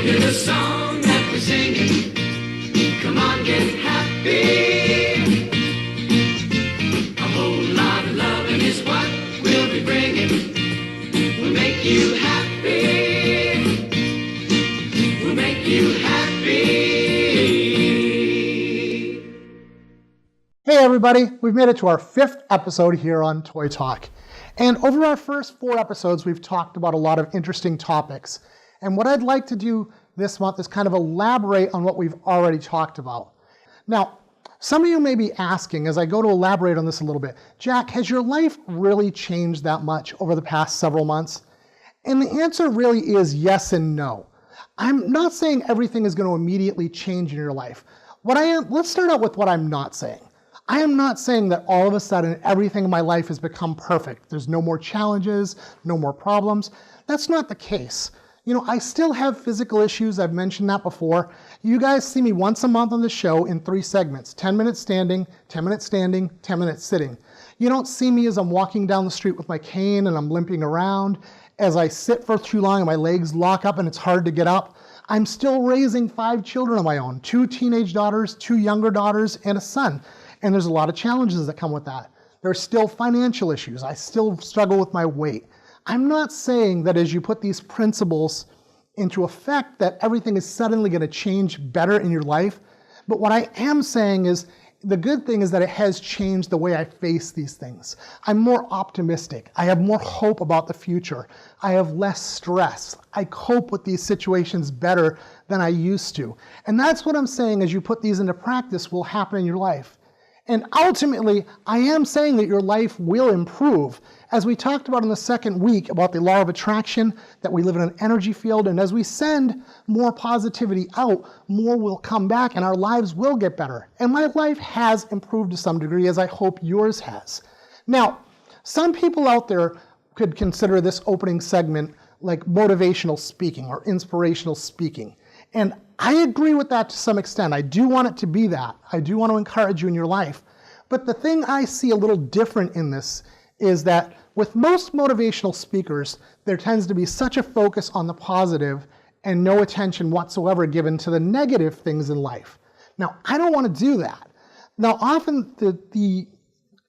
hear the song that we're singing. Come on, get happy. A whole lot of loving is what we'll be bringing. We'll make you happy. We'll make you happy. Hey everybody, we've made it to our 5th episode here on Toy Talk. And over our first 4 episodes, we've talked about a lot of interesting topics. And what I'd like to do this month is kind of elaborate on what we've already talked about. Now, some of you may be asking, as I go to elaborate on this a little bit, Jack, has your life really changed that much over the past several months? And the answer really is yes and no. I'm not saying everything is going to immediately change in your life. Let's start out with what I'm not saying. I am not saying that all of a sudden everything in my life has become perfect. There's no more challenges, no more problems. That's not the case. You know, I still have physical issues. I've mentioned that before. You guys see me once a month on the show in 3 segments, 10 minutes standing, 10 minutes standing, 10 minutes sitting. You don't see me as I'm walking down the street with my cane and I'm limping around, as I sit for too long and my legs lock up and it's hard to get up. I'm still raising 5 children of my own, 2 teenage daughters, 2 younger daughters, and a son. And there's a lot of challenges that come with that. There's still financial issues. I still struggle with my weight. I'm not saying that as you put these principles into effect that everything is suddenly going to change better in your life. But what I am saying is the good thing is that it has changed the way I face these things. I'm more optimistic. I have more hope about the future. I have less stress. I cope with these situations better than I used to. And that's what I'm saying as you put these into practice will happen in your life. And ultimately, I am saying that your life will improve. As we talked about in the second week about the law of attraction, that we live in an energy field, and as we send more positivity out, more will come back and our lives will get better. And my life has improved to some degree, as I hope yours has. Now, some people out there could consider this opening segment like motivational speaking or inspirational speaking. And I agree with that to some extent. I do want it to be that. I do want to encourage you in your life. But the thing I see a little different in this is that with most motivational speakers, there tends to be such a focus on the positive and no attention whatsoever given to the negative things in life. Now, I don't want to do that. Now, often the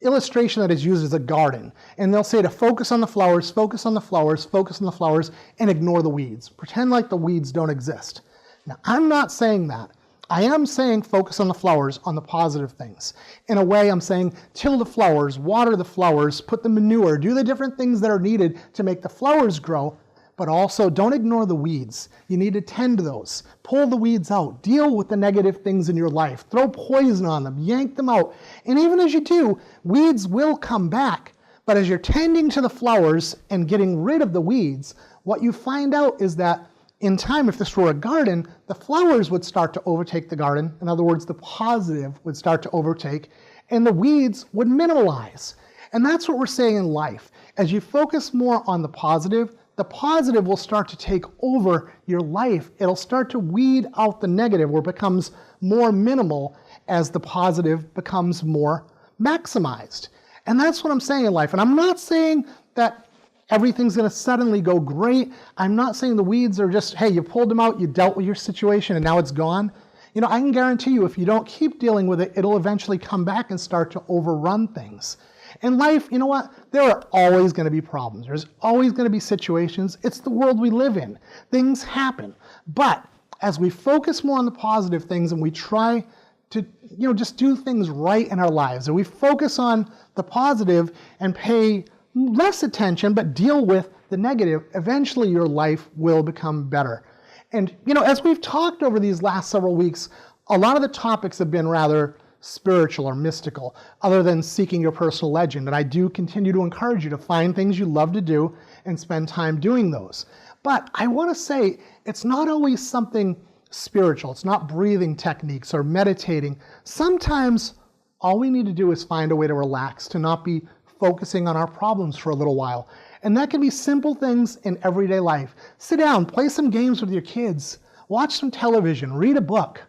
illustration that is used is a garden, and they'll say to focus on the flowers, focus on the flowers, focus on the flowers, and ignore the weeds. Pretend like the weeds don't exist. Now, I'm not saying that. I am saying focus on the flowers, on the positive things. In a way, I'm saying till the flowers, water the flowers, put the manure, do the different things that are needed to make the flowers grow, but also don't ignore the weeds. You need to tend to those. Pull the weeds out. Deal with the negative things in your life. Throw poison on them. Yank them out. And even as you do, weeds will come back. But as you're tending to the flowers and getting rid of the weeds, what you find out is that in time, if this were a garden, the flowers would start to overtake the garden. In other words, the positive would start to overtake, and the weeds would minimalize. And that's what we're saying in life. As you focus more on the positive will start to take over your life. It'll start to weed out the negative, where it becomes more minimal as the positive becomes more maximized. And that's what I'm saying in life. And I'm not saying that everything's going to suddenly go great. I'm not saying the weeds are just, hey, you pulled them out, you dealt with your situation, and now it's gone. You know, I can guarantee you if you don't keep dealing with it, it'll eventually come back and start to overrun things. In life, you know what? There are always going to be problems. There's always going to be situations. It's the world we live in. Things happen. But as we focus more on the positive things and we try to, just do things right in our lives, and we focus on the positive and pay less attention, but deal with the negative, eventually your life will become better. And, as we've talked over these last several weeks, a lot of the topics have been rather spiritual or mystical, other than seeking your personal legend. And I do continue to encourage you to find things you love to do and spend time doing those. But I want to say it's not always something spiritual. It's not breathing techniques or meditating. Sometimes all we need to do is find a way to relax, to not be focusing on our problems for a little while. And that can be simple things in everyday life. Sit down, play some games with your kids, watch some television, read a book,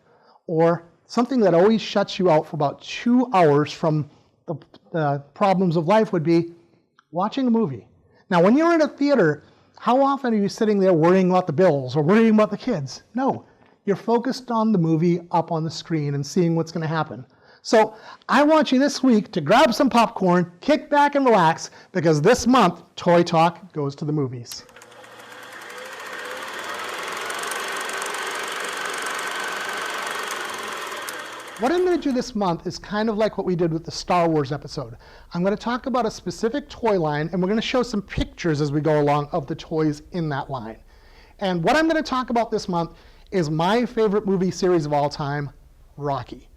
or something that always shuts you out for about 2 hours from the problems of life would be watching a movie. Now, when you're in a theater, How often are you sitting there worrying about the bills or worrying about the kids? No, you're focused on the movie up on the screen and seeing what's going to happen. So I want you this week to grab some popcorn, kick back and relax, because this month, Toy Talk goes to the movies. What I'm going to do this month is kind of like what we did with the Star Wars episode. I'm going to talk about a specific toy line, and we're going to show some pictures as we go along of the toys in that line. And what I'm going to talk about this month is my favorite movie series of all time, Rocky.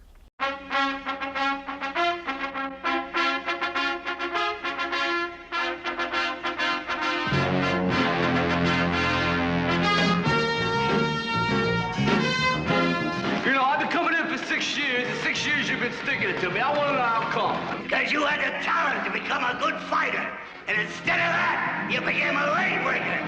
Sticking it to me. I want to know how come. Because you had the talent to become a good fighter. And instead of that, you became a leg breaker.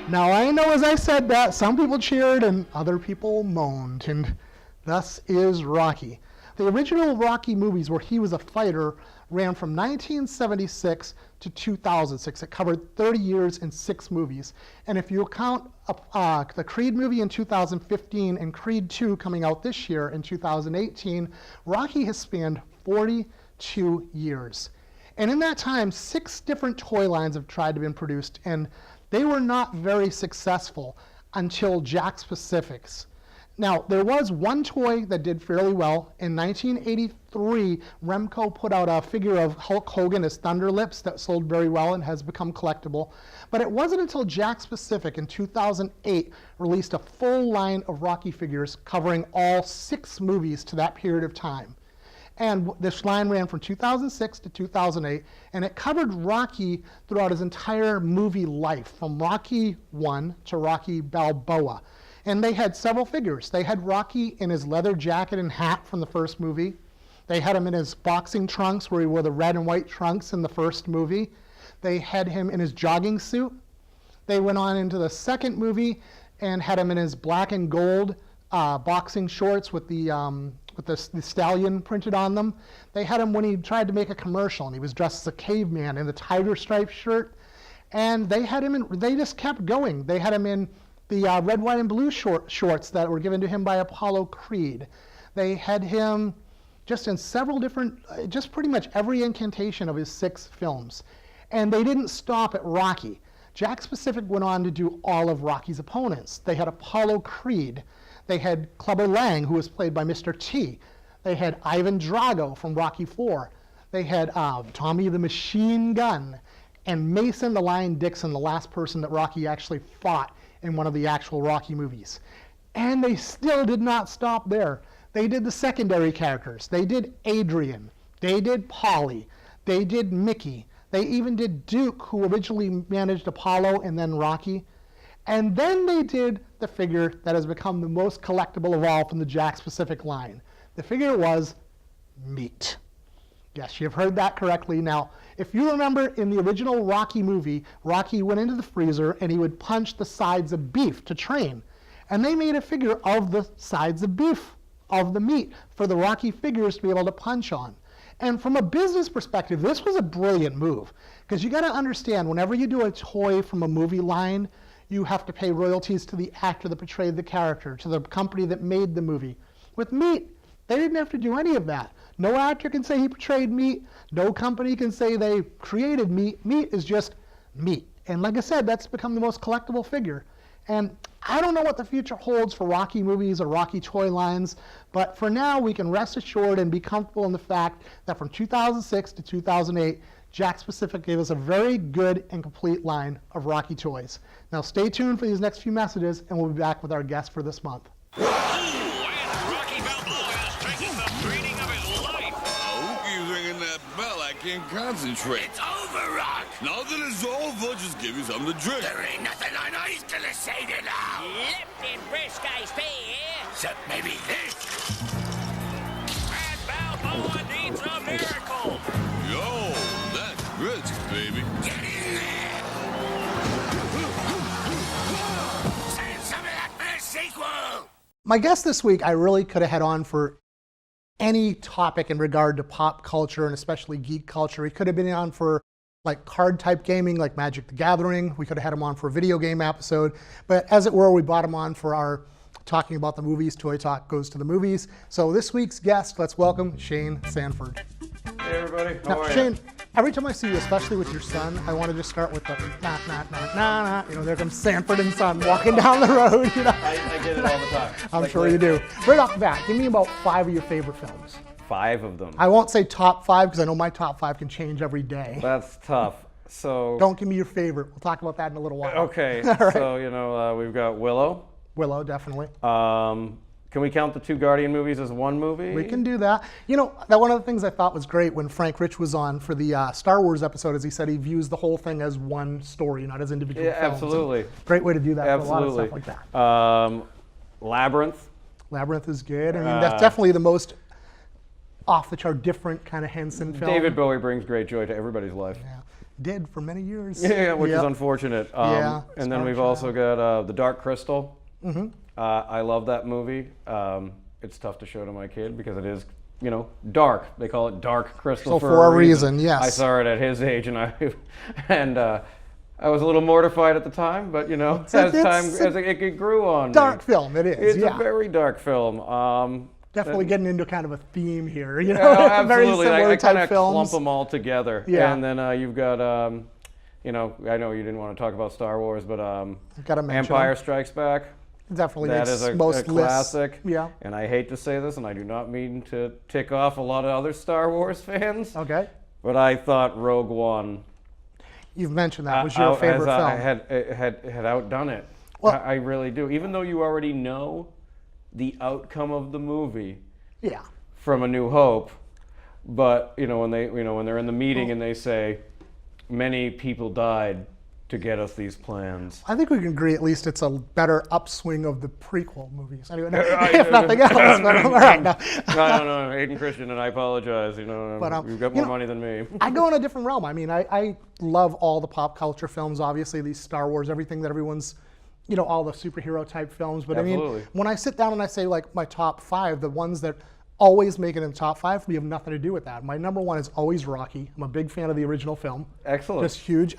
Now I know as I said that, some people cheered and other people moaned, and thus is Rocky. The original Rocky movies where he was a fighter ran from 1976 to 2006. It covered 30 years and 6 movies. And if you count the Creed movie in 2015 and Creed 2 coming out this year in 2018, Rocky has spanned 42 years. And in that time, 6 different toy lines have tried to be produced, and they were not very successful until Jakks Pacific's. Now, there was one toy that did fairly well. In 1983, Remco put out a figure of Hulk Hogan as Thunder Lips that sold very well and has become collectible. But it wasn't until Jakks Pacific in 2008 released a full line of Rocky figures covering all 6 movies to that period of time. And this line ran from 2006 to 2008, and it covered Rocky throughout his entire movie life, from Rocky 1 to Rocky Balboa. And they had several figures. They had Rocky in his leather jacket and hat from the first movie. They had him in his boxing trunks, where he wore the red and white trunks in the first movie. They had him in his jogging suit. They went on into the second movie and had him in his black and gold boxing shorts with the stallion printed on them. They had him when he tried to make a commercial, and he was dressed as a caveman in the tiger striped shirt. And they had him in, they just kept going. They had him in the red, white, and blue shorts that were given to him by Apollo Creed. They had him just in several different, just pretty much every incantation of his 6 films. And they didn't stop at Rocky. Jakks Pacific went on to do all of Rocky's opponents. They had Apollo Creed. They had Clubber Lang, who was played by Mr. T. They had Ivan Drago from Rocky IV. They had Tommy the Machine Gun, and Mason the Lion Dixon, the last person that Rocky actually fought in one of the actual Rocky movies. And they still did not stop there. They did the secondary characters. They did Adrian. They did Polly. They did Mickey. They even did Duke, who originally managed Apollo and then Rocky. And then they did the figure that has become the most collectible of all from the Jakks Pacific line. The figure was meat. Yes, you've heard that correctly. Now, if you remember in the original Rocky movie, Rocky went into the freezer and he would punch the sides of beef to train. And they made a figure of the sides of beef, of the meat, for the Rocky figures to be able to punch on. And from a business perspective, this was a brilliant move. Because you got to understand, whenever you do a toy from a movie line, you have to pay royalties to the actor that portrayed the character, to the company that made the movie. With meat, they didn't have to do any of that. No actor can say he portrayed meat. No company can say they created meat. Meat is just meat. And like I said, that's become the most collectible figure. And I don't know what the future holds for Rocky movies or Rocky toy lines, but for now we can rest assured and be comfortable in the fact that from 2006 to 2008, Jakks Pacific gave us a very good and complete line of Rocky toys. Now stay tuned for these next few messages, and we'll be back with our guest for this month. Ooh, and Rocky Balboa is taking the beating of his life. Who keeps ringing that bell? I can't concentrate. It's over, Rock. Now that it's over, just give me something to drink. There ain't nothing on ice till I say it now. Lipton Briscoe stay here. Except maybe this. Samoa needs a miracle. Yo, that's rich, baby. Get in there. Send some of that for the sequel. My guest this week, I really could have had on for any topic in regard to pop culture and especially geek culture. He could have been on for like card type gaming, like Magic the Gathering. We could have had him on for a video game episode. But as it were, we brought him on for our talking about the movies. Toy Talk goes to the movies. So this week's guest, let's welcome Shane Sanford. Hey everybody, how Now, are Shane, you? every time I see you, especially with your son, I want to just start with the nah, nah, nah, nah, nah. You know, there comes Sanford and son walking down the road. You know, I get it all the time. I'm Like, sure you do. Right off the bat, give me about 5 of your favorite films. 5 of them. I won't say top 5 because I know my top 5 can change every day. That's tough. So Don't give me your favorite. We'll talk about that in a little while. okay. All right. So we've got Willow. Willow, definitely. Can we count the 2 Guardian movies as one movie? We can do that. You know, that one of the things I thought was great when Frank Rich was on for the Star Wars episode is he said he views the whole thing as one story, not as individual Yeah, films. absolutely. And great way to do that for a lot of Absolutely. stuff like that. Labyrinth. Labyrinth is good. I mean, that's definitely the most off-the-chart, different kind of Henson film. David Bowie brings great joy to everybody's life. Yeah. Did for many years. Yeah, which is Yep. unfortunate. Yeah, And then Star we've Child. also got The Dark Crystal. Mm-hmm. I love that movie. It's tough to show to my kid because it is, dark. They call it Dark Crystal So for a reason, yes. I saw it at his age, and I was a little mortified at the time, but as it grew on Dark me. film, it is. It's yeah. a very dark film. Definitely getting into kind of a theme here. Yeah, Very absolutely. similar I kind type of films. clump them all together. Yeah. And then you've got, I know you didn't want to talk about Star Wars, but Gotta mention Empire them. Strikes Back. Definitely That makes is a most classic. lists. Yeah. And I hate to say this, and I do not mean to tick off a lot of other Star Wars fans, Okay. but I thought Rogue One You've mentioned that was your favorite film. had outdone it. Well- I really do. Even though you already know the outcome of the movie Yeah. from A New Hope, but when they're in the meeting and they say many people died to get us these plans. I think we can agree at least it's a better upswing of the prequel movies. Anyway, if nothing else. But, all right, no. No, Hayden Christian, and I apologize. But, you've got more money than me. I go in a different realm. I mean, I love all the pop culture films, obviously, these Star Wars, everything that everyone's, all the superhero type films. But I Absolutely. mean, when I sit down and I say like my top 5, the ones that always make it in the top 5, we have nothing to do with that. My number 1 is always Rocky. I'm a big fan of the original film. Excellent. Just huge.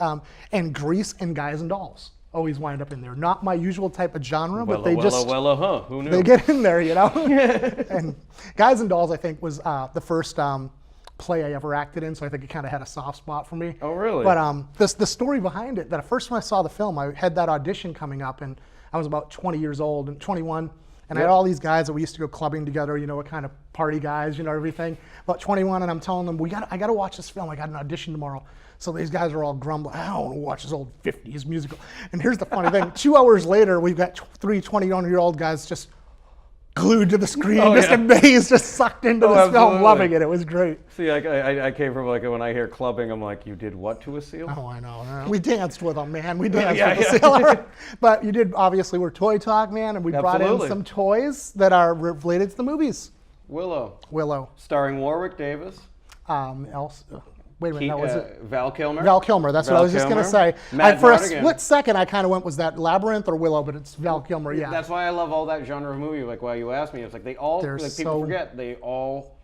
And Grease and Guys and Dolls always wind up in there. Not my usual type of genre, but they just Who knew? they get in there, And Guys and Dolls, I think, was the first play I ever acted in, so I think it kind of had a soft spot for me. Oh, really? But the story behind it, that first when I saw the film, I had that audition coming up, and I was about 20 years old and 21. And I had all these guys that we used to go clubbing together, what kind of party guys, everything. About 21, and I'm telling them, I got to watch this film. I got an audition tomorrow. So these guys are all grumbling, I don't want to watch this old 50s musical. And here's the funny thing. 2 hours later, we've got 3 21-year-old guys just glued to the screen, amazed, just sucked into this film, absolutely. loving it. It was great. See, I came from when I hear clubbing, I'm like, you did what to a seal? Oh, I know. We danced with them, man. We danced Yeah, with the sailor. But you did, obviously, we're Toy Talk, man, and we brought in Absolutely. some toys that are related to the movies. Willow, starring Warwick Davis. Wait a minute, no, was it? Val Kilmer. Val Kilmer, that's what I was just going to say. Matt For a Mardigan. split second, I kind of went, was that Labyrinth or Willow? But it's Val Kilmer, yeah. That's why I love all that genre of movie. Like, while you asked me, it's like they all, They're people so- forget, they all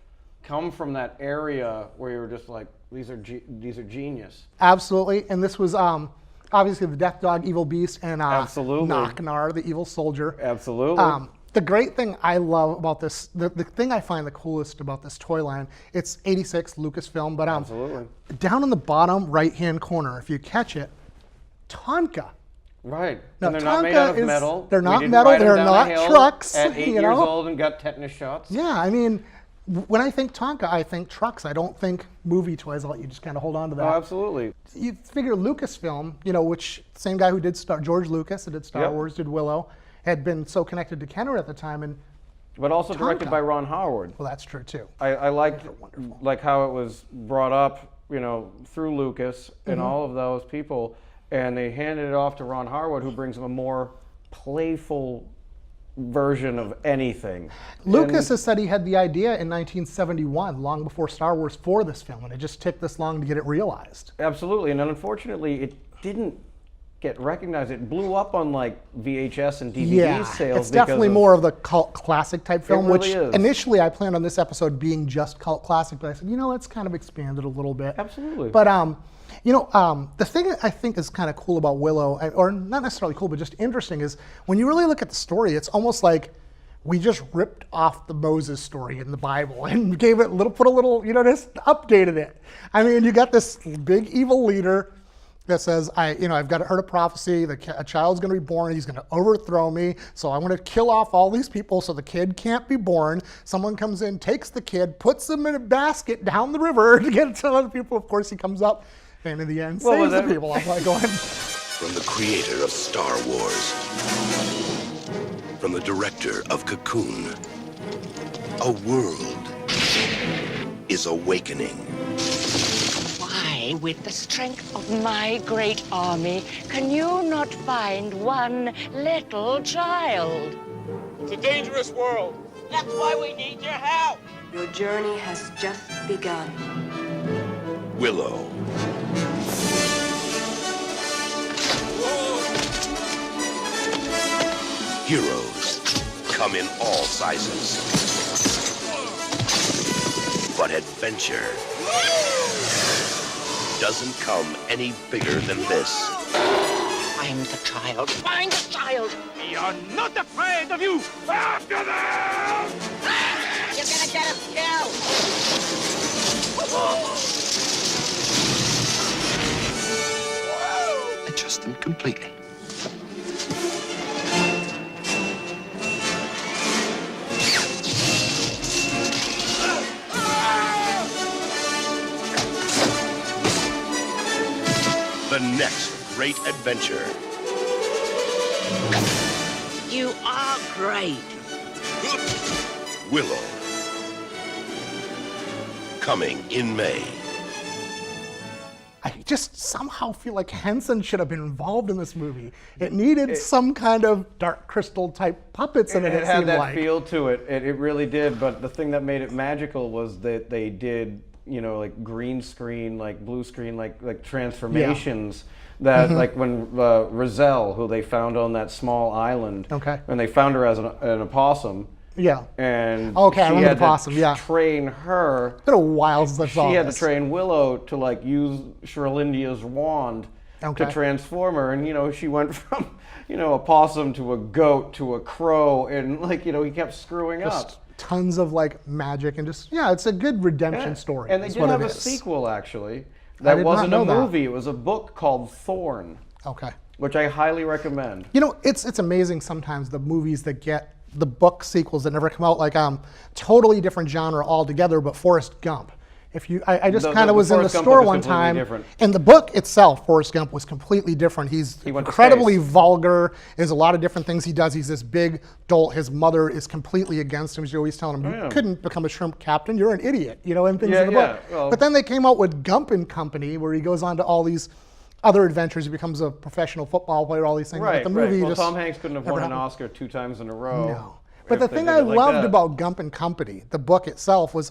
come from that area where you were just like, these are genius. Absolutely. And this was obviously the Death Dog, Evil Beast, and Absolutely. Knocknar, the evil soldier. Absolutely. The great thing I love about this, the thing I find the coolest about this toy line, it's 86 Lucasfilm, but Absolutely. down in the bottom right-hand corner, if you catch it, Tonka. Right. Now, And they're not made Tonka out of is- metal. they're We not didn't metal, ride 'em they're down the not hill trucks, At 8 you years know? old and got tetanus shots. Yeah, I mean, when I think Tonka, I think trucks. I don't think movie toys. I'll let you just kind of hold on to that. Oh, absolutely. You figure Lucasfilm, which same guy who did George Lucas, who did Star Yep. Wars, did Willow, had been so connected to Kenner at the time, and But also directed Tonka. by Ron Howard. well, that's true too. I liked like how it was brought up, through Lucas and all of those people, and they handed it off to Ron Howard, who brings a more playful version of anything. Lucas has said he had the idea in 1971, long before Star Wars, for this film, and it just took this long to get it realized. Absolutely, and unfortunately, it didn't get recognized. It blew up on like VHS and DVD sales. It's definitely more of the cult classic type film, really which is. Initially I planned on this episode being just cult classic, but I said, let's kind of expand it a little bit. Absolutely. But the thing I think is kind of cool about Willow, or not necessarily cool, but just interesting, is when you really look at the story, it's almost like we just ripped off the Moses story in the Bible and gave it put a little, just updated it. I mean, you got this big evil leader that says, I've heard a prophecy, a child's going to be born, he's going to overthrow me, so I want to kill off all these people so the kid can't be born. Someone comes in, takes the kid, puts him in a basket down the river to get it to other people. Of course, he comes up, and in the end, saves the people. I'm like going... From the creator of Star Wars, from the director of Cocoon, a world is awakening. With the strength of my great army, can you not find one little child? It's a dangerous world. That's why we need your help. Your journey has just begun. Willow. Heroes come in all sizes. But adventure doesn't come any bigger than this. Find the child. Find the child. We are not afraid of you. After them! You're gonna get us killed. I trust them completely. The next great adventure. You are great. Willow. Coming in May. I just somehow feel like Henson should have been involved in this movie. It needed some kind of Dark Crystal type puppets in it. It had seemed that like. feel to it. It really did. But the thing that made it magical was that they did, like green screen, like blue screen, like transformations. That like when Rizal, who they found on that small island, and they found her as an opossum. Yeah. And I she remember had the opossum. to train her. It's been a while since I saw She had this. to train Willow to like use Shrilindia's wand to transform her, and she went from a possum to a goat to a crow, and he kept screwing up. Tons of like magic and it's a good redemption story. And they did have a sequel actually. I That did wasn't not a know movie. It was a book called Thorn. Okay. Which I highly recommend. It's amazing sometimes the movies that get the book sequels that never come out, like totally different genre altogether, but Forrest Gump. I just kind of was in the store one time, and the book itself, Forrest Gump, was completely different. He's incredibly vulgar. There's a lot of different things he does. He's this big dolt. His mother is completely against him. She's always telling him, you couldn't become a shrimp captain. You're an idiot, and things in the book. Well, but then they came out with Gump and Company, where he goes on to all these other adventures. He becomes a professional football player, all these things. Right, but the movie Well, just Tom Hanks couldn't have won an happened. Oscar 2 times in a row. No. But the thing I loved about Gump and Company, the book itself, was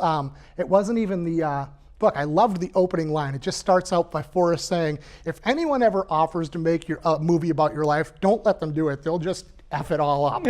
it wasn't even the book. I loved the opening line. It just starts out by Forrest saying, if anyone ever offers to make a movie about your life, don't let them do it. They'll just F it all up.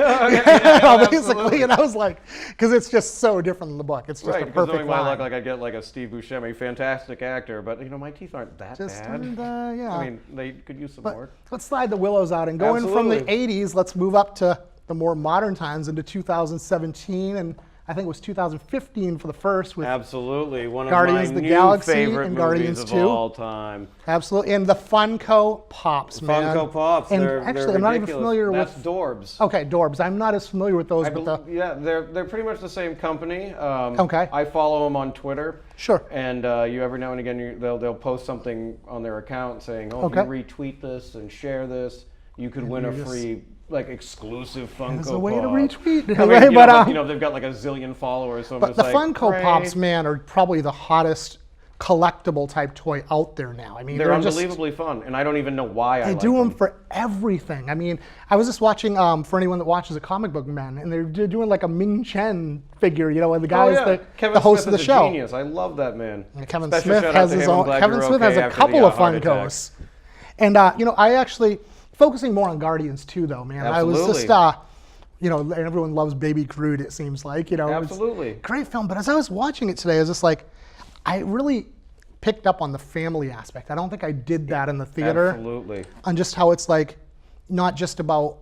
Basically. And I was like, because it's just so different than the book. It's just a perfect line. I look like I get like a Steve Buscemi, fantastic actor, but my teeth aren't that bad. I mean, they could use some work. Let's slide the Willows out and going from the 80s, let's move up to the more modern times into 2017, and I think it was 2015 for the first with absolutely one Guardians of my of the new Galaxy favorite and Guardians movies 2 of all time. Absolutely, and the Funko Pops, man. Funko Pops. And they're actually, I'm not even familiar That's with Dorbs. Okay, Dorbs. I'm not as familiar with those. Yeah, they're pretty much the same company. Okay. I follow them on Twitter. Sure. And you every now and again they'll post something on their account saying, if you retweet this and share this, you could win a free exclusive Funko Pop. There's a way to retweet. I mean, but they've got like a zillion followers. So but the Funko Pops, man, are probably the hottest collectible type toy out there now. I mean, They're just, unbelievably fun, and I don't even know why I they like do them them. for everything. I mean, I was just watching, for anyone that watches a comic book man, and they're doing like a Ming Chen figure, you know, and the guy is the host of the show. Genius. I love that man. And Kevin Special Smith shout out has to his him. I'm own. glad Kevin you're Smith okay has a after the, couple of heart Funko. attack. And you know, I actually focusing more on Guardians too, though, man. Absolutely. I was just, you know, everyone loves Baby Groot. It seems like, you know, Absolutely. It's a great film. But as I was watching it today, I was just like, I really picked up on the family aspect. I don't think I did that in the theater. Absolutely. On just how it's like, not just about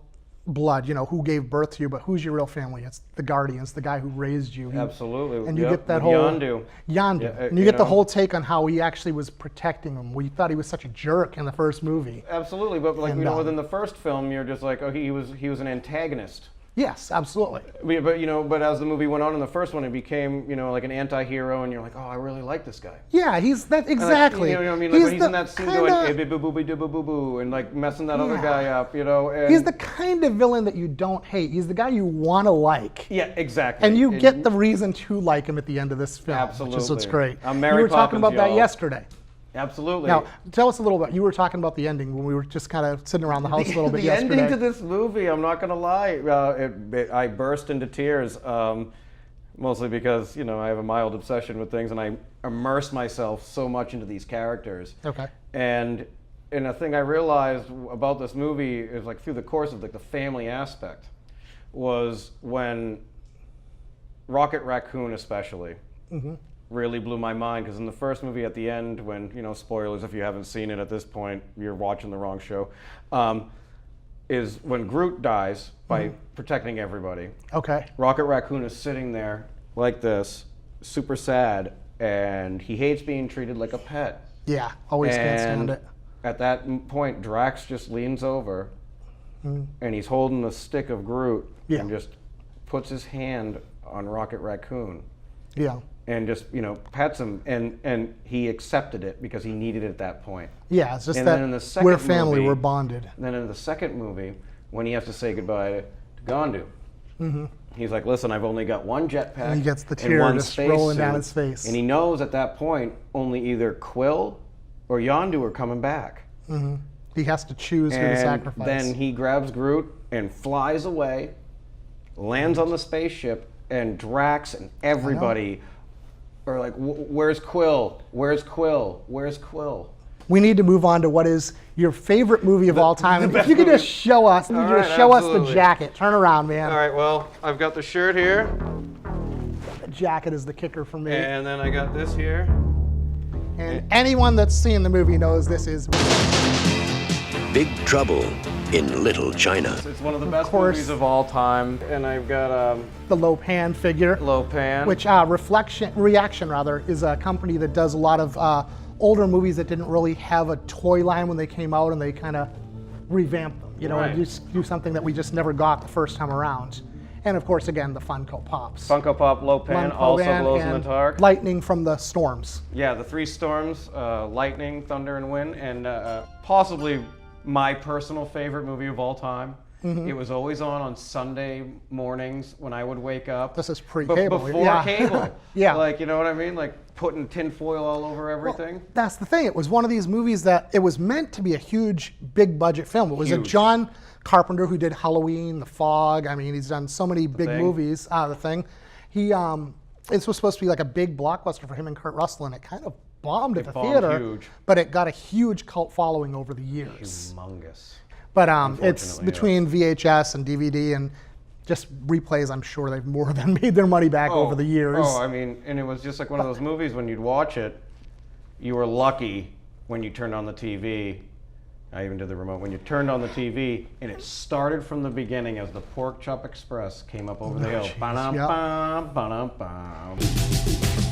blood, you know, who gave birth to you, but who's your real family? It's the Guardians, the guy who raised you. Absolutely. And you Yep, get that with whole Yondu. Yeah, and you get the whole take on how he actually was protecting him. We thought he was such a jerk in the first movie. Absolutely, but like And, you know, within the first film, you're just like, oh, he was an antagonist. Yes, absolutely. But you know, but as the movie went on in the first one, it became, you know, like an anti-hero, and you're like, oh, I really like this guy. Yeah, he's that exactly. And, like, you know what I mean? Like when he's in that scene going, "Eh, boo boo boo boo boo boo," and like messing that other guy up, you know. And he's the kind of villain that you don't hate. He's the guy you want to like. Yeah, exactly. And you get the reason to like him at the end of this film. Absolutely. Which is what's great. I'm Mary We were talking Poppins, about that y'all. yesterday. Absolutely. Now, tell us a little bit. You were talking about the ending when we were just kind of sitting around the house a little bit the yesterday. ending to this movie, I'm not gonna lie, I burst into tears, mostly because, you know, I have a mild obsession with things, and I immerse myself so much into these characters. Okay. And a thing I realized about this movie is, like, through the course of like the family aspect, was when Rocket Raccoon especially really blew my mind, because in the first movie at the end, when, you know, spoilers if you haven't seen it at this point, you're watching the wrong show, is when Groot dies by protecting everybody. Okay. Rocket Raccoon is sitting there like this, super sad, and he hates being treated like a pet. Yeah, always can't stand it. At that point, Drax just leans over, and he's holding the stick of Groot, and just puts his hand on Rocket Raccoon. Yeah. And just, you know, pets him, and he accepted it because he needed it at that point. Yeah, it's just And that then in the second we're family, movie- we're bonded. And then in the second movie, when he has to say goodbye to Gandu, he's like, listen, I've only got one jetpack And he gets the and tear one just space rolling down suit." his face. And he knows at that point only either Quill or Yondu are coming back. He has to choose who to And sacrifice. then he grabs Groot and flies away, lands on the spaceship, and Drax and everybody are like, where's Quill? Where's Quill? Where's Quill? We need to move on to what is your favorite movie of all time. And if best you could movie. just show us, All right, us the absolutely. jacket. Turn around, man. All right, well, I've got the shirt here, The jacket is the kicker for me. and then I got this here. And anyone that's seen the movie knows this is Big Trouble in Little China. It's one of the best course. movies of all time, and I've got the Lopan figure. Lopan. Which Reaction is a company that does a lot of older movies that didn't really have a toy line when they came out, and they kind of revamped them, you know, Right. and just do something that we just never got the first time around. And of course, again, the Funko Pops. Funko Pop Lopan also glows in the and dark. Lightning from the storms. Yeah, the three storms, lightning, thunder, and wind, and possibly my personal favorite movie of all time. It was always on Sunday mornings when I would wake up. This is pre-cable. Before yeah. cable. Yeah. Like, you know what I mean? Like putting tin foil all over everything. That's the thing. It was one of these movies that it was meant to be a huge, big budget film. It was a Huge. John Carpenter who did Halloween, The Fog. I mean, he's done so many big Thing. movies. The Thing. He, this was supposed to be like a big blockbuster for him and Kurt Russell, and it kind of bombed at the bombed theater. huge. But it got a huge cult following over the years. Humongous. But it's Unfortunately, between VHS and DVD and just replays. I'm sure they've more than made their money back over the years. Oh, I mean, and it was just like one of those movies when you'd watch it, you were lucky when you turned on the TV. I even did the remote. When you turned on the TV and it started from the beginning as the Pork Chop Express came up over the hill. Jeez, Ba-dum-bum, ba-dum-bum.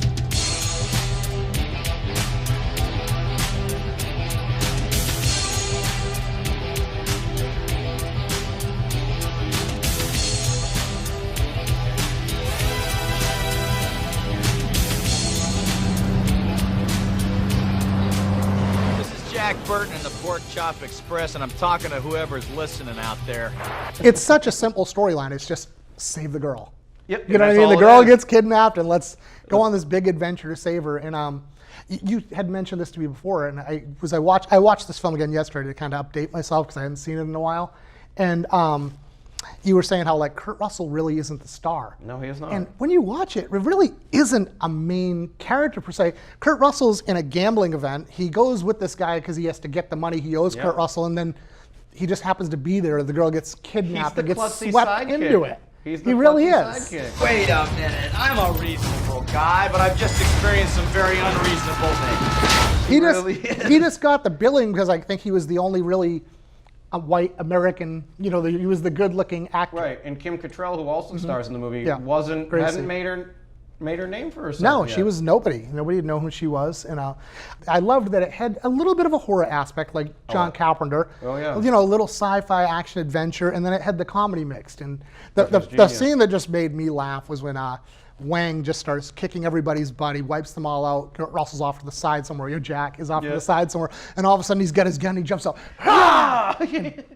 Jack Burton and the Pork Chop Express, and I'm talking to whoever's listening out there. It's such a simple storyline. It's just save the girl. Yep. You know what I that's mean? The all it girl is. gets kidnapped, and let's go on this big adventure to save her. And you had mentioned this to me before, and I watched this film again yesterday to kind of update myself because I hadn't seen it in a while. And you were saying how like Kurt Russell really isn't the star. No, he is not. And when you watch it, it really isn't a main character per se. Kurt Russell's in a gambling event. He goes with this guy because he has to get the money he owes Kurt Russell, and then he just happens to be there. The girl gets kidnapped and gets swept into it. He really is. Sidekick. Wait a minute. I'm a reasonable guy, but I've just experienced some very unreasonable things. He just got the billing because I think he was the only really a white American, he was the good-looking actor. Right, and Kim Cattrall, who also stars in the movie, hadn't made her name for herself. No, yet. she was nobody. Nobody would know who she was. And I loved that it had a little bit of a horror aspect, like John Carpenter. Oh yeah. A little sci-fi action adventure, and then it had the comedy mixed. And the scene that just made me laugh was when Wang just starts kicking everybody's butt. He wipes them all out. Kurt Russell's off to the side somewhere. Jack is off to the side somewhere. And all of a sudden he's got his gun. He jumps out. Ah!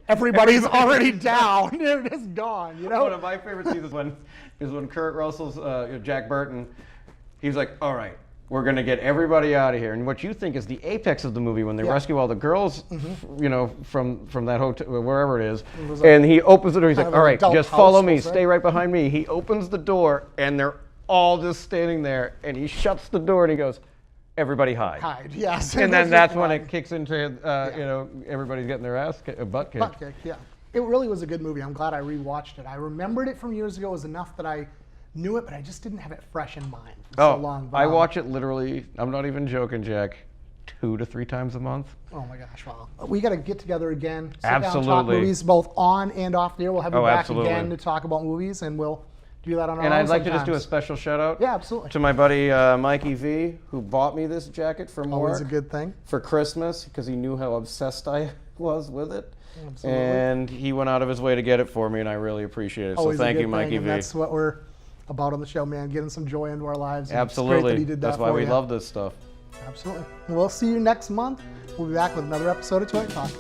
Everybody's already down. They're just gone. One of my favorite scenes is when Kurt Russell's Jack Burton. He's like, all right, we're going to get everybody out of here. And what you think is the apex of the movie when they rescue all the girls, from that hotel, wherever it is. And he opens the door. He's like, all right, just follow me. Stay right behind me. He opens the door and they're all just standing there. And he shuts the door and he goes, everybody hide. Hide, yes. And then that's when it kicks into, everybody's getting their butt kicked. Butt kick, yeah. It really was a good movie. I'm glad I rewatched it. I remembered it from years ago. It was enough that I knew it, but I just didn't have it fresh in mind for so long. But, I watch it literally, I'm not even joking, Jack, 2 to 3 times a month. Oh my gosh, wow. We got to get together again, sit Absolutely. down, talk movies, both on and off the air. We'll have you back absolutely. again to talk about movies, and we'll do that on our own. And I'd like sometimes. to just do a special shout out absolutely. to my buddy Mikey V, who bought me this jacket from work. Always a good thing. For Christmas, because he knew how obsessed I was with it. Absolutely. And he went out of his way to get it for me, and I really appreciate it. Always so thank a good you, Mikey thing, and V. that's what we're about on the show, man. Getting some joy into our lives. And Absolutely. It's great that he did that That's why for we you. love this stuff. Absolutely. We'll see you next month. We'll be back with another episode of Toy Talk.